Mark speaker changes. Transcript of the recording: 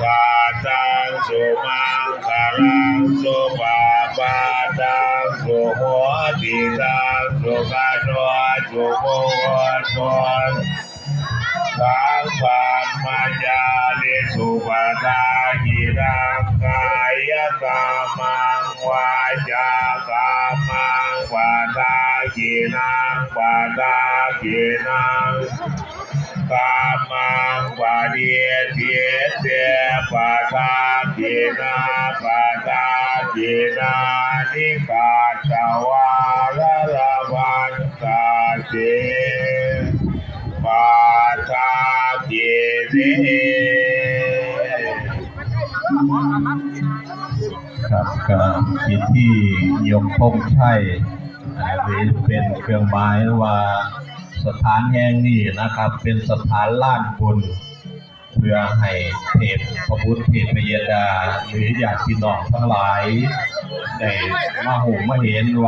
Speaker 1: กาตังสุมังคลังสุปาปาตังสุโหติตังสุขันโนสุโมโหสังฆัมมัจจาริสุปตาหิรังกายกรรมังวาจากรรมังปาตากินังปาตากินังกรรมังปะเดียเทียเตปาตากินาปาตากินานิกาตวาละละวันตาเตปาตากิเต
Speaker 2: ครับก็พิธียกธงชัยหรือเป็นเครื่องหมายว่าสถานแห่งนี้นะครับเป็นสถานลานบุญเพื่อให้เทพพระพุทธเทพยดาหรือญาติพี่น้องทั้งหลายได้มาหูมาเห็นว่า